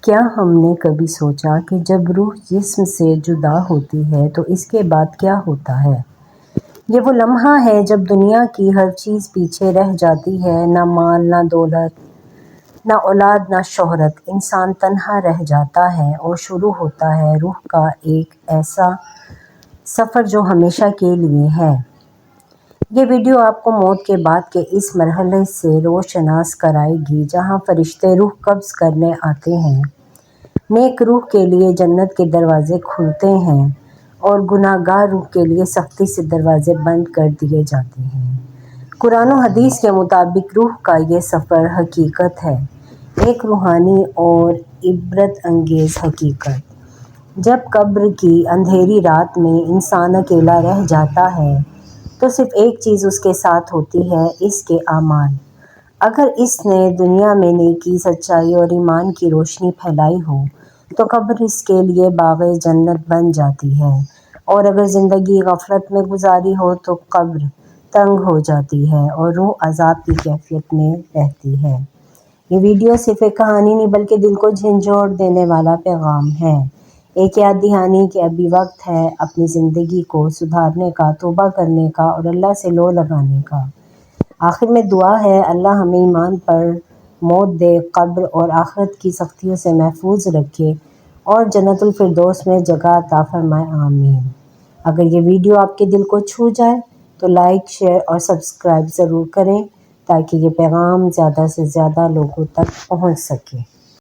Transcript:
کیا ہم نے کبھی سوچا کہ جب روح جسم سے جدا ہوتی ہے تو اس کے بعد کیا ہوتا ہے؟ یہ وہ لمحہ ہے جب دنیا کی ہر چیز پیچھے رہ جاتی ہے، نہ مال، نہ دولت، نہ اولاد، نہ شہرت۔ انسان تنہا رہ جاتا ہے اور شروع ہوتا ہے روح کا ایک ایسا سفر جو ہمیشہ کے لیے ہے۔ یہ ویڈیو آپ کو موت کے بعد کے اس مرحلے سے روشناس کرائے گی جہاں فرشتے روح قبض کرنے آتے ہیں، نیک روح کے لیے جنت کے دروازے کھلتے ہیں اور گناہ گار روح کے لیے سختی سے دروازے بند کر دیے جاتے ہیں۔ قرآن و حدیث کے مطابق روح کا یہ سفر حقیقت ہے، ایک روحانی اور عبرت انگیز حقیقت۔ جب قبر کی اندھیری رات میں انسان اکیلا رہ جاتا ہے تو صرف ایک چیز اس کے ساتھ ہوتی ہے، اس کے اعمال۔ اگر اس نے دنیا میں نیکی، سچائی اور ایمان کی روشنی پھیلائی ہو تو قبر اس کے لیے باغ جنت بن جاتی ہے، اور اگر زندگی غفلت میں گزاری ہو تو قبر تنگ ہو جاتی ہے اور روح عذاب کی کیفیت میں رہتی ہے۔ یہ ویڈیو صرف ایک کہانی نہیں بلکہ دل کو جھنجھوڑ دینے والا پیغام ہے، ایک یاد دہانی کہ ابھی وقت ہے اپنی زندگی کو سدھارنے کا، توبہ کرنے کا اور اللہ سے لو لگانے کا۔ آخر میں دعا ہے اللہ ہمیں ایمان پر موت دے، قبر اور آخرت کی سختیوں سے محفوظ رکھے اور جنت الفردوس میں جگہ عطا فرمائے، آمین۔ اگر یہ ویڈیو آپ کے دل کو چھو جائے تو لائک، شیئر اور سبسکرائب ضرور کریں تاکہ یہ پیغام زیادہ سے زیادہ لوگوں تک پہنچ سکے۔